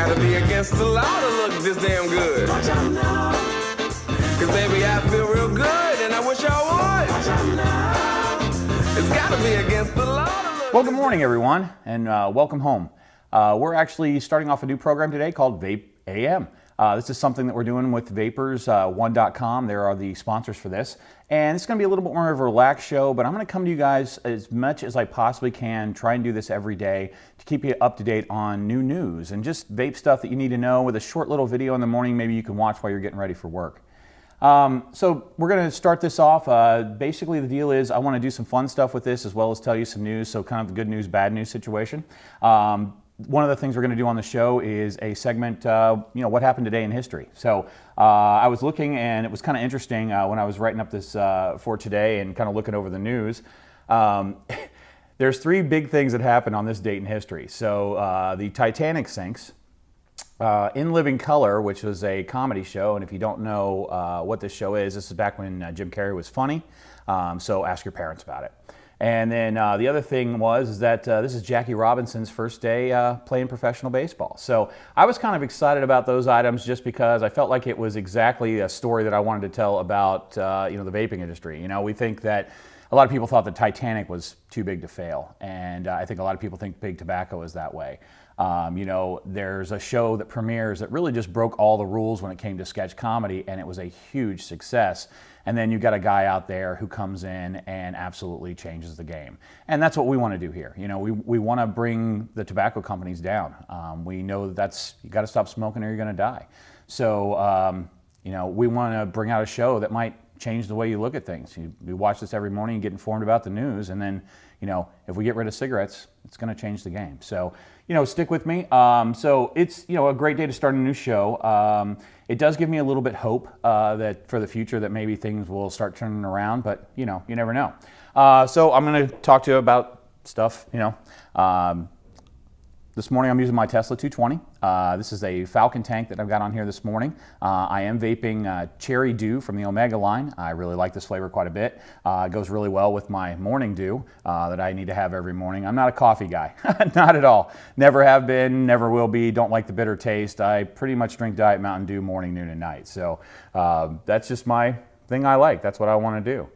gotta be against the law to look this damn good. Cause baby, I feel real good and I wish I would. It's gotta be against the law to look. Well, good morning everyone, and welcome home. We're actually starting off a new program today called Vape Am. This is something that we're doing with Vapers1.com. There are the sponsors for this. And it's going to be a little bit more of a relaxed show, but I'm going to come to you guys as much as I possibly can, try and do this every day to keep you up to date on new news and just vape stuff that you need to know with a short little video in the morning maybe you can watch while you're getting ready for work. So we're going to start this off. Basically the deal is I want to do some fun stuff with this as well as tell you some news, so kind of a good news, bad news situation. One of the things we're going to do on the show is a segment, what happened today in history. So I was looking, and it was kind of interesting when I was writing up this for today and kind of looking over the news. There's three big things that happened on this date in history. So the Titanic sinks. In Living Color, which was a comedy show, and if you don't know what this show is, this is back when Jim Carrey was funny. So ask your parents about it. And then the other thing was that this is Jackie Robinson's first day playing professional baseball. So I was kind of excited about those items just because I felt like it was exactly a story that I wanted to tell about the vaping industry. You know, we think that a lot of people thought the Titanic was too big to fail, and I think a lot of people think big tobacco is that way. There's a show that premieres that really just broke all the rules when it came to sketch comedy, and it was a huge success. And then you've got a guy out there who comes in and absolutely changes the game. And that's what we want to do here. You know, we want to bring the tobacco companies down. We know that you got to stop smoking or you're going to die. So, we want to bring out a show that might change the way you look at things. You watch this every morning, you get informed about the news, and then, if we get rid of cigarettes, it's going to change the game. So, stick with me. So it's, a great day to start a new show. It does give me a little bit hope that for the future that maybe things will start turning around, but, you never know. So I'm going to talk to you about stuff, This morning I'm using my Tesla 220. This is a Falcon tank that I've got on here this morning. I am vaping Cherry Dew from the Omega line. I really like this flavor quite a bit. It goes really well with my morning dew that I need to have every morning. I'm not a coffee guy, not at all. Never have been, never will be, don't like the bitter taste. I pretty much drink Diet Mountain Dew morning, noon, and night. So that's just my thing I like. That's what I want to do.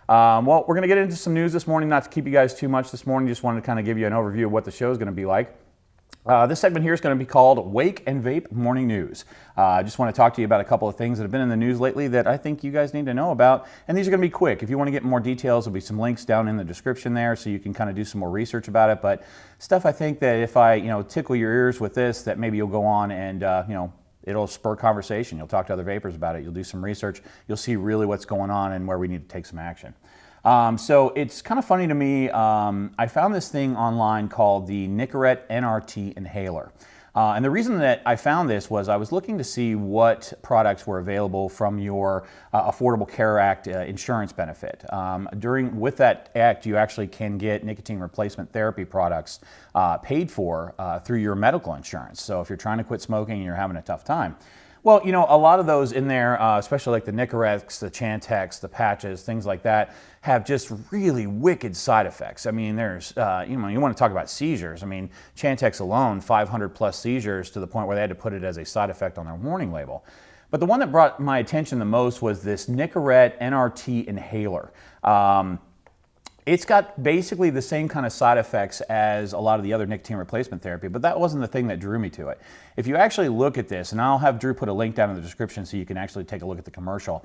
Well, we're going to get into some news this morning, not to keep you guys too much this morning. Just wanted to kind of give you an overview of what the show is going to be like. This segment here is going to be called Wake and Vape Morning News. I just want to talk to you about a couple of things that have been in the news lately that I think you guys need to know about. And these are going to be quick. If you want to get more details, there'll be some links down in the description there so you can kind of do some more research about it. But stuff I think that if I, tickle your ears with this, that maybe you'll go on and, it'll spur conversation. You'll talk to other vapors about it. You'll do some research. You'll see really what's going on and where we need to take some action. So it's kind of funny to me, I found this thing online called the Nicorette NRT inhaler. And the reason that I found this was I was looking to see what products were available from your Affordable Care Act insurance benefit. With that act, you actually can get nicotine replacement therapy products paid for through your medical insurance. So if you're trying to quit smoking and you're having a tough time. Well, a lot of those in there, especially like the Nicorettes, the Chantix, the patches, things like that, have just really wicked side effects. I mean, there's, you want to talk about seizures. I mean, Chantix alone, 500 plus seizures to the point where they had to put it as a side effect on their warning label. But the one that brought my attention the most was this Nicorette NRT inhaler. It's got basically the same kind of side effects as a lot of the other nicotine replacement therapy, but that wasn't the thing that drew me to it. If you actually look at this, and I'll have Drew put a link down in the description so you can actually take a look at the commercial.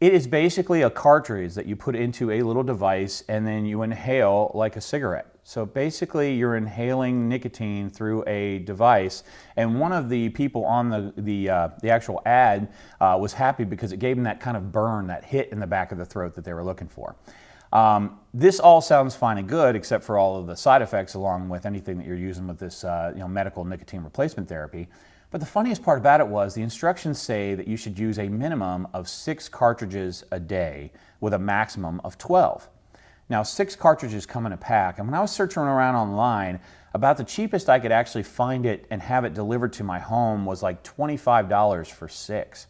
It is basically a cartridge that you put into a little device and then you inhale like a cigarette. So basically you're inhaling nicotine through a device, and one of the people on the actual ad was happy because it gave them that kind of burn, that hit in the back of the throat that they were looking for. This all sounds fine and good, except for all of the side effects along with anything that you're using with this medical nicotine replacement therapy. But the funniest part about it was the instructions say that you should use a minimum of 6 cartridges a day with a maximum of 12. Now 6 cartridges come in a pack, and when I was searching around online, about the cheapest I could actually find it and have it delivered to my home was like $25 for 6.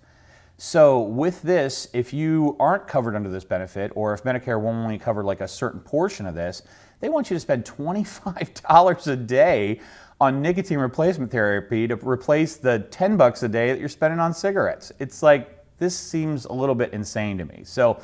So with this, if you aren't covered under this benefit, or if Medicare will only cover like a certain portion of this, they want you to spend $25 a day on nicotine replacement therapy to replace the $10 a day that you're spending on cigarettes. It's like, this seems a little bit insane to me. So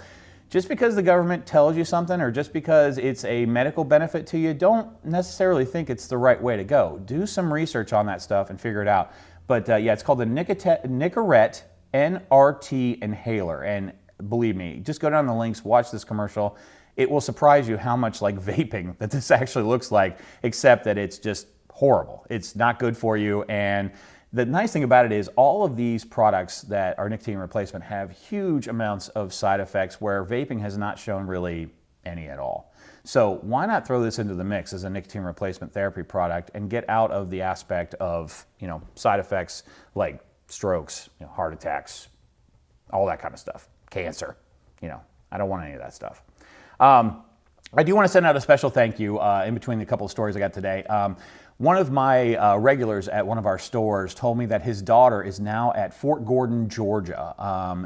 just because the government tells you something, or just because it's a medical benefit to you, don't necessarily think it's the right way to go. Do some research on that stuff and figure it out. But yeah, it's called the Nicorette NRT inhaler. And believe me, just go down the links, watch this commercial. It will surprise you how much like vaping that this actually looks like, except that it's just horrible. It's not good for you. And the nice thing about it is all of these products that are nicotine replacement have huge amounts of side effects, where vaping has not shown really any at all. So why not throw this into the mix as a nicotine replacement therapy product and get out of the aspect of, side effects like strokes, heart attacks, all that kind of stuff, cancer. I don't want any of that stuff. I do want to send out a special thank you in between the couple of stories I got today. One of my regulars at one of our stores told me that his daughter is now at Fort Gordon, Georgia,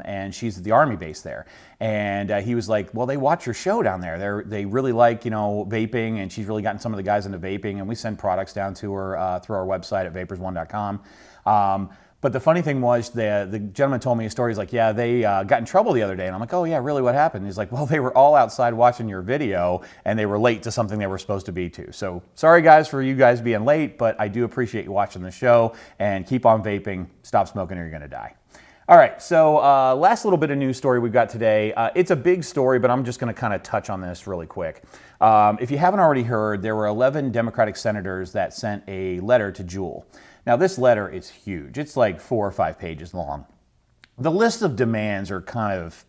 and she's at the Army base there. And he was like, well, they watch your show down there. They really like, vaping, and she's really gotten some of the guys into vaping, and we send products down to her through our website at vapersone.com. But the funny thing was, the gentleman told me a story. He's like, yeah, they got in trouble the other day. And I'm like, oh yeah, really, what happened? And he's like, well, they were all outside watching your video, and they were late to something they were supposed to be to. So sorry guys for you guys being late, but I do appreciate you watching the show, and keep on vaping, stop smoking, or you're gonna die. All right, so last little bit of news story we've got today. It's a big story, but I'm just gonna kind of touch on this really quick. If you haven't already heard, there were 11 Democratic senators that sent a letter to Juul. Now, this letter is huge. It's like 4 or 5 pages long. The list of demands are kind of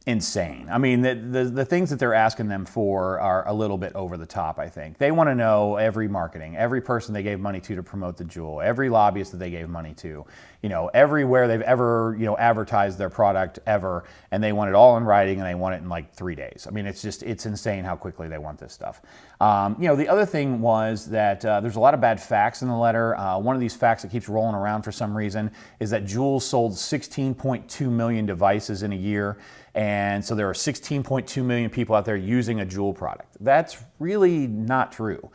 insane. I mean, the things that they're asking them for are a little bit over the top, I think. They want to know every marketing, every person they gave money to promote the Juul, every lobbyist that they gave money to, everywhere they've ever, advertised their product ever, and they want it all in writing, and they want it in like 3 days. I mean, it's insane how quickly they want this stuff. The other thing was that there's a lot of bad facts in the letter. One of these facts that keeps rolling around for some reason is that Juul sold 16.2 million devices in a year. And so there are 16.2 million people out there using a Juul product. That's really not true.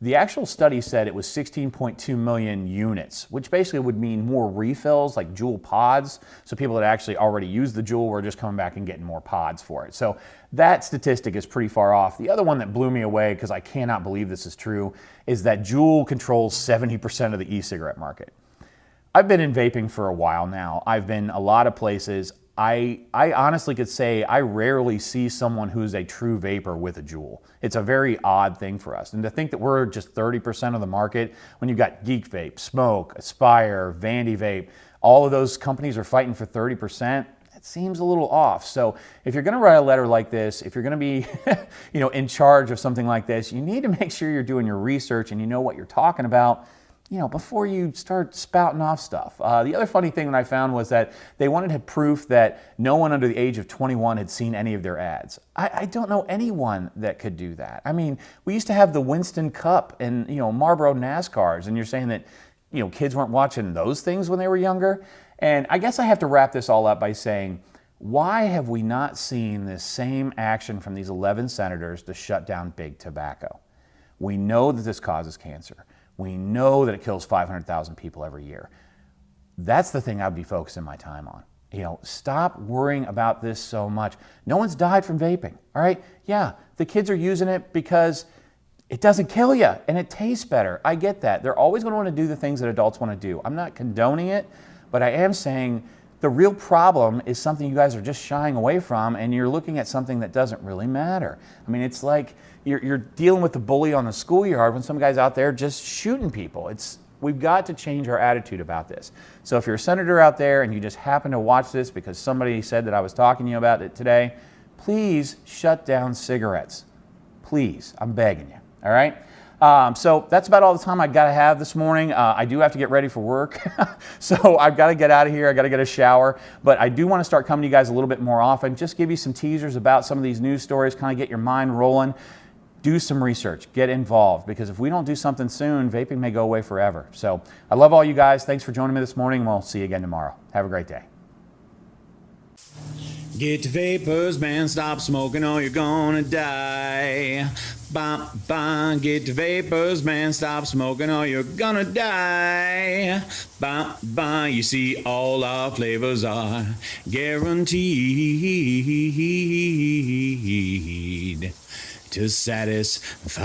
The actual study said it was 16.2 million units, which basically would mean more refills, like Juul pods. So people that actually already use the Juul were just coming back and getting more pods for it. So that statistic is pretty far off. The other one that blew me away, because I cannot believe this is true, is that Juul controls 70% of the e-cigarette market. I've been in vaping for a while now. I've been a lot of places. I honestly could say I rarely see someone who's a true vapor with a Juul. It's a very odd thing for us. And to think that we're just 30% of the market, when you've got Geek Vape, Smoke, Aspire, Vandy Vape, all of those companies are fighting for 30%, it seems a little off. So if you're gonna write a letter like this, if you're gonna be in charge of something like this, you need to make sure you're doing your research and you know what you're talking about, before you start spouting off stuff. The other funny thing that I found was that they wanted proof that no one under the age of 21 had seen any of their ads. I don't know anyone that could do that. I mean, we used to have the Winston Cup and, Marlboro NASCARs, and you're saying that, kids weren't watching those things when they were younger? And I guess I have to wrap this all up by saying, why have we not seen this same action from these 11 senators to shut down big tobacco? We know that this causes cancer. We know that it kills 500,000 people every year. That's the thing I'd be focusing my time on. Stop worrying about this so much. No one's died from vaping, all right? Yeah, the kids are using it because it doesn't kill you and it tastes better. I get that. They're always going to want to do the things that adults want to do. I'm not condoning it, but I am saying the real problem is something you guys are just shying away from, and you're looking at something that doesn't really matter. I mean, it's like you're dealing with the bully on the schoolyard when some guy's out there just shooting people. We've got to change our attitude about this. So if you're a senator out there and you just happen to watch this because somebody said that I was talking to you about it today, please shut down cigarettes. Please, I'm begging you, all right? So that's about all the time I got to have this morning. I do have to get ready for work, so I've got to get out of here. I got to get a shower, but I do want to start coming to you guys a little bit more often, just give you some teasers about some of these news stories, kind of get your mind rolling. Do some research, get involved, because if we don't do something soon, vaping may go away forever. So I love all you guys. Thanks for joining me this morning, and we'll see you again tomorrow. Have a great day. Get to vapors, man, stop smoking or you're gonna die. Bah, bah, get to vapors, man, stop smoking or you're gonna die. Bah, bah, you see all our flavors are guaranteed to satisfy.